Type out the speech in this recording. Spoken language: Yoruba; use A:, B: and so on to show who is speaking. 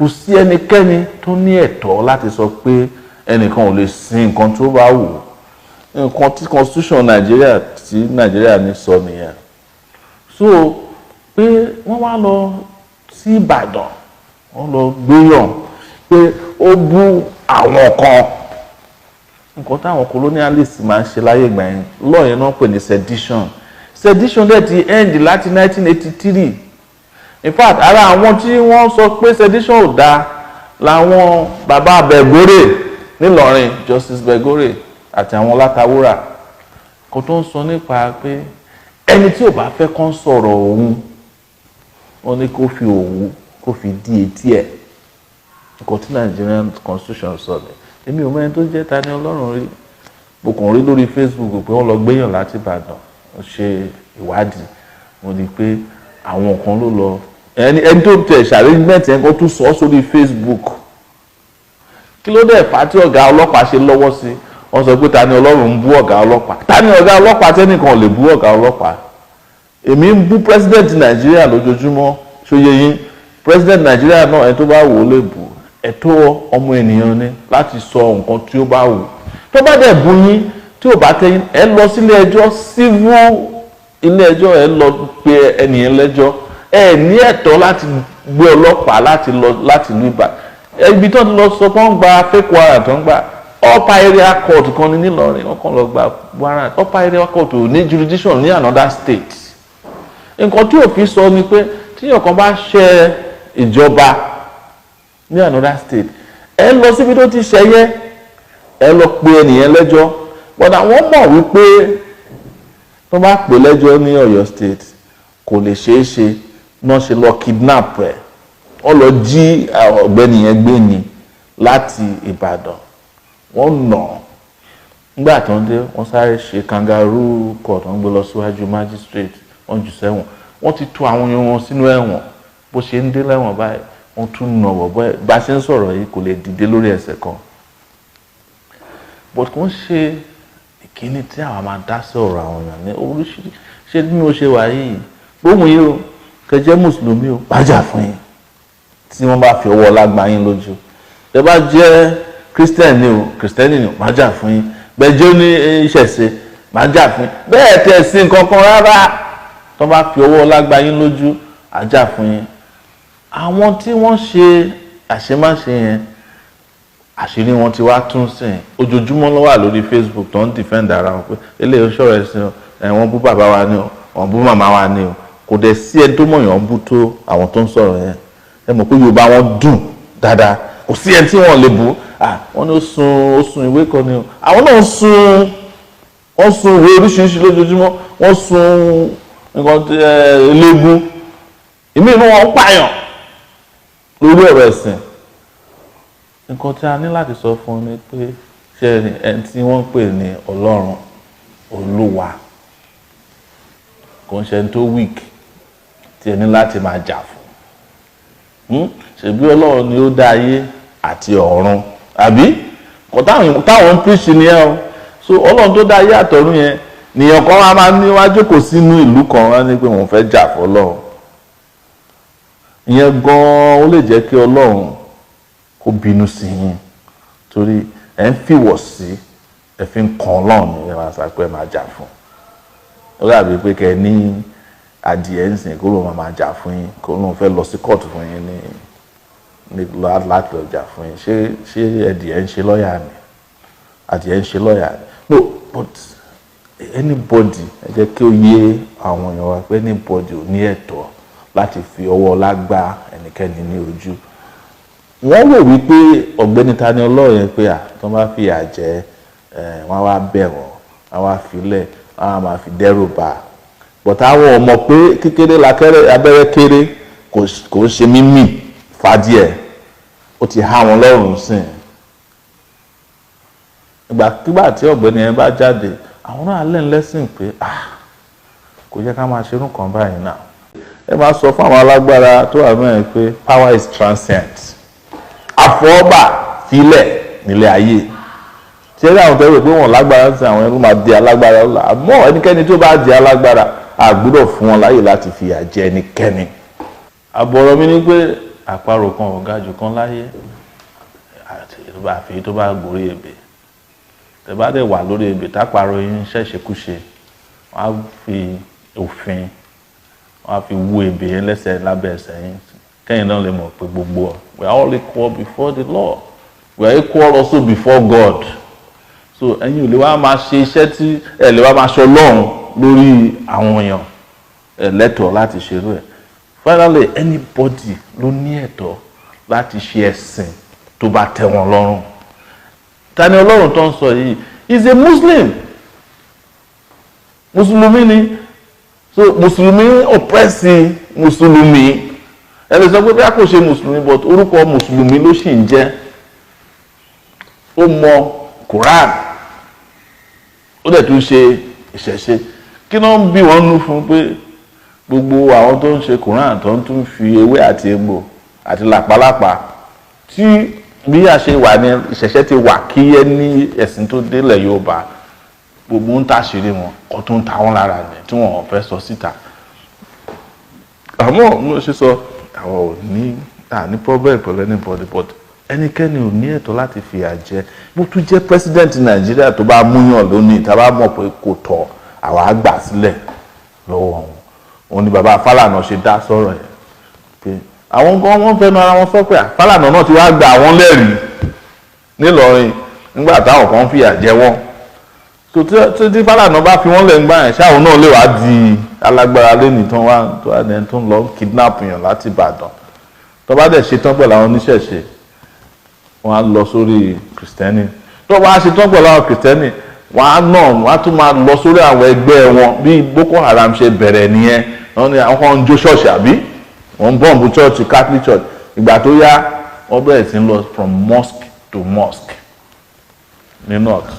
A: kò sí ẹnikẹ́ni tó ní ẹ̀tọ́ láti sọ pé ẹnìkan ò lè sin nǹkan tó bá wù nǹkan tí constitution Nàìjíríà ní sọ nìyẹn. So pé wọ́n wá lọ sí Ìbàdàn wọ́n lọ gbéyàn pé ó bú àwọn kan nǹkan táwọn colonialist máa ń ṣe láyé ìgbà yẹn law yẹn náà pè ní sedition dẹ̀ ti end láti 1983. In fact ara àwọn tí wọ́n sọ pé sedition ò dáa làwọn bàbá Bẹ̀górè nílọrin Justice Bẹ̀górè àti àwọn Látàwúrà kò tó ń sọ nípa pé ẹni tí ò bá fẹ́ kán sọ̀rọ̀ òun wọ́n ní kó fi òwú kó fi dí etí ẹ̀ nǹkan tí Nigerian constitution sọ ni èmi ò mẹ́rin tó jẹ́ Tani Oloun rí mo kàn rí lórí Facebook pé wọ́n lọ gbéyàn láti Ìbàdàn wọ́n ṣe ìwádìí wọ́n ní pé àwọn kan ló lọ ẹni tó tẹ̀ ṣàrígbẹ́ǹtì yẹn kan tún sọ sórí Facebook kí ló dé fà tí ọ̀gá ọlọ́pàá ṣe lọ́wọ́ sí wọ́n sọ pé Tani Oloun ń bú ọ̀gá ọlọ́pàá Tani ọ̀gá ọlọ́pàá tẹ́nìkan lè bú ọ̀gá ọlọ́pàá èmi ń bú president Nàìjíríà lójoojúmọ́ ṣóyè yín president Nàìjíríà náà ẹni tó bá wò ó lè bú ẹ̀tọ́ ọmọ ènìyàn ni láti sọ nǹkan tí ó bá wù tó bá dẹ̀ bú yín tí ò bá tẹ́yìn ẹ lọ sílé ẹjọ́ civil ilé ẹjọ́ ẹ lọ pe ẹnìyẹn lẹ́jọ́ ẹ ní ẹ̀tọ́ láti gbé ọlọ́pàá láti lọ láti ìlú Ìbàdàn ibi tó ti lọ sọ pé wọ́n gba fake warrant tó ń gbà upper area court kan ní nílọrin wọ́n kàn lọ gba warrant upper area court ò ní jurisdiction ní another state nǹkan tí òfin sọ ni pé tíyàn kan bá ṣe ìjọba ní another state ẹ lọ síbi tó ti ṣẹyẹ ẹ lọ pe ẹnìyẹn lẹ́jọ́ but àwọn mọ̀ wípé tó bá pè lẹ́jọ́ ní Ọ̀yọ́ state kò lè ṣeé ṣe náà ṣe lọ kidnap ẹ̀ wọ́n lọ jí ọ̀gbẹ́ni yẹn gbé ni láti Ìbàdàn wọ́n nà nígbà tó ń dé wọ́n sáré ṣe kangaroo court wọ́n gbé lọ síwájú magistrate wọ́n jù sẹ́wọ̀n wọ́n ti tú àwọn yẹn wọn sínú ẹ̀wọ̀n bó ṣe ń dé lẹ́wọ̀n báyìí wọ́n tún nà bọ̀bọ́ ẹ̀ bá ṣe ń sọ̀rọ̀ yìí kò lè dìde lórí ẹsẹ̀ kan but kò ń ṣe ìkíni tí àwọn máa dá sí ọ̀rọ̀ àwọn èèyàn ní oríṣiríṣi ṣé bí mo ṣe wà yìí gbóhùn yìí o kẹjẹ mùsùlùmí o bájà fún yín tí wọ́n bá fi ọwọ́ lágbá yín lójú tẹ́ bá jẹ́ kírísítẹ́nì o kírísítẹ́nì ni máa jà fún yín bẹ́ẹ̀ jẹ́ ní ìṣẹ̀ṣe máa jà fún yín bẹ́ẹ̀ tẹ̀ sí nǹkan kan rárá tó bá fi ọwọ́ lágbá yín lójú àjà fún yín àwọn tí wọ́n ṣe àṣemáṣe yẹn àṣírí wọn ti wá tún sìn ojoojúmọ́ ló wà lórí Facebook tó ń defend ara wọn pé eléyìí ṣọ̀rọ̀ ẹ̀sìn wọ́n bú bàbá wa ni o wọ́n bú màmá wa ni o kò dẹ̀ sí ẹni tó mọ̀yàn bú tó àwọn tó ń sọ̀rọ̀ yẹn ẹ mọ̀ pé Yorùbá wọn dùn dáadáa kò sí ẹni tí wọ́n lè bú wọ́n ní ó sun ìwé kan ni o àwọn náà wọ́n sun ìwé oríṣiríṣi lójoojúmọ́ wọ́n sun nǹkan eléégún ìmí inú wọn pààyàn lórí ọ̀rọ̀ ẹ̀sìn nǹkan tí a ní láti sọ fún un ni pé ṣé ẹni tí wọ́n ń pè ní Ọlọ́run Olúwa kò ń ṣe ẹni tó weak tí ẹni láti máa jà fún ṣèbí Ọlọ́run ni ó dá ayé àti ọ̀run àbí kò táwọn ń píṣì ni ẹ o so Ọlọ́run tó dá ayé àtọ̀run yẹn nìyẹn kan wá máa níwájú kò sínú ìlú kan wá ní pé wọ́n fẹ́ jà fọ́lọ́run ìyẹn gan-an ó lè jẹ́ kí Ọlọ́run kó bínú sí yín torí ẹ̀ ń fìwọ̀ sí ẹ̀ fi ń kan Ọlọ́run ní ẹ̀ máa sàpẹ́ máa jà fún ó dàbí pé kẹ́ ẹ ní adìẹ ń sìn kó lóun máa jà fún yín kó lóun fẹ́ lọ sí kóòtù fún yín ní láti lọ jà fún yín ṣé adìẹ ń ṣe lọ́ọ̀yà ni adìẹ ń ṣe lọ́ọ̀yà ni no but anybody ẹ jẹ́ kí ó yé àwọn èèyàn wa pé anybody ò ní ẹ̀tọ́ láti fi ọwọ́ lágbá ẹnikẹ́ni ní ojú wọ́n rò wípé ọ̀gbẹ́ni Tani Oloun yẹn pé tó bá fi àjẹ́ wọ́n wá bẹ̀ wọ́n wá filẹ̀ wọ́n á máa fi dẹ́rù bà but àwọn ọmọ pé kékeré lákẹ́rẹ́ abẹ́rẹ́ kéré kò ń ṣe mímì fàdíẹ̀ ó ti há wọn lọ́rùn sìn ìgbàkigbà tí ọ̀gbẹ́ni yẹn bá jáde àwọn náà lẹ́nu lẹ́sìn pé kò yẹ ká máa ṣerú kan báyìí náà ẹ máa sọ fún àwọn alágbára tó wà mẹ́rin pé power is transient àfọwọ́bà filẹ̀ nílé ayé tí ẹ rí àwọn tẹ́lẹ̀ pé wọ́n lágbára sí àwọn ẹrú máa di alágbára ọ̀la àmọ́ ẹnikẹ́ni tó bá di alágbára a gbọ́dọ̀ fún wọn láyè láti fìyà jẹ ẹnikẹ́ni àbọ̀rọ̀ mi ni pé àparò kan ò ga jù kan láyé àfi tó bá gorí ebè. Tẹ́ bá dẹ̀ wà lórí ebè táparò yín ṣẹ̀ṣẹ̀kúṣe, wọ́n á fi òfin, wọ́n á fi wú ebè yẹn lẹ́sẹ̀ lábẹ́ ẹsẹ̀ yín kẹ́yìn náà lè mọ̀ pé gbogbo we are all equal before the law, we are equal also before God. So ẹ̀yin ò lè wá máa ṣe iṣẹ́ tí ẹ lè wá máa ṣe Ọlọ́run lórí àwọn èèyàn lẹ́tọ̀ọ́ láti ṣerú ẹ̀. Finally, anybody ló ní ẹ̀tọ́ láti ṣe ẹ̀sìn tó bá tẹ́ wọn lọ́rùn. Tani Oloun tó ń sọ yìí is a Muslim. Mùsùlùmí ni. So Mùsùlùmí oppressing Mùsùlùmí. Ẹ lè sọ pé bí a kò ṣe Mùsùlùmí but orúkọ Mùsùlùmí ló sì ń jẹ́. Ó mọ Quran. Ó dẹ̀ tún ṣe ìṣẹ̀ṣe. Kí ló ń bí wọn nú fún pé gbogbo àwọn tó ń ṣe Quran tó ń tún fi ewé àti egbò àti làpálàpá tí bí a ṣe wà ní ìṣẹ̀ṣẹ̀ ti wà kí ẹni ẹ̀sìn tó délẹ̀ Yorùbá gbogbo ń tàṣírí wọn kó tó ń ta wọn lára ní tí wọn ò fẹ́ sọ síta. Àmọ́ mo ṣe sọ àwọn ò ní problem pẹ̀lú anybody but ẹnikẹ́ni ò ní ẹ̀tọ́ láti fìyà jẹ. Bó tún jẹ́ president Nàìjíríà tó bá múyàn lónìí tá a bá mọ̀ pé kò tọ́ àwa á gbà sílẹ̀ lọ́wọ́ wọn. Òun ni bàbá Fálànà ṣe dá sọ̀rọ̀ yẹn pé àwọn gan wọ́n fẹ́nu ara wọn sọ pé Fálànà náà ti wá gba àwọn lẹ́rìí nílọrin nígbà táwọn kan fìyà jẹ wọ́n. So tí Fálànà bá fi wọ́n lẹ̀ ń gbà yẹn ṣáwọn náà lè wá di alágbára lẹ́nìí tó wá dẹni tó ń lọ kidnap yàn láti Ìbàdàn. Tó bá dẹ̀ ṣetán pẹ̀lú àwọn oníṣẹ̀ṣe wọ́n á lọ sórí kìrìsìtẹ́nì. Tó bá ṣetán pẹ̀lú àwọn kìrìsìtẹ́nì wọ́n á tún máa lọ sórí àwọn ẹgbẹ́ wọn bí Boko Haram ṣe bẹ̀rẹ̀ nìyẹn. Wọ́n ní àwọn kan ń jó ṣọ́ọ̀ṣì àbí wọ́n ń bọ́ǹbù church Catholic church. Ìgbà tó yá wọ́n bẹ̀rẹ̀ sí ń lọ from mosque to mosque ní north.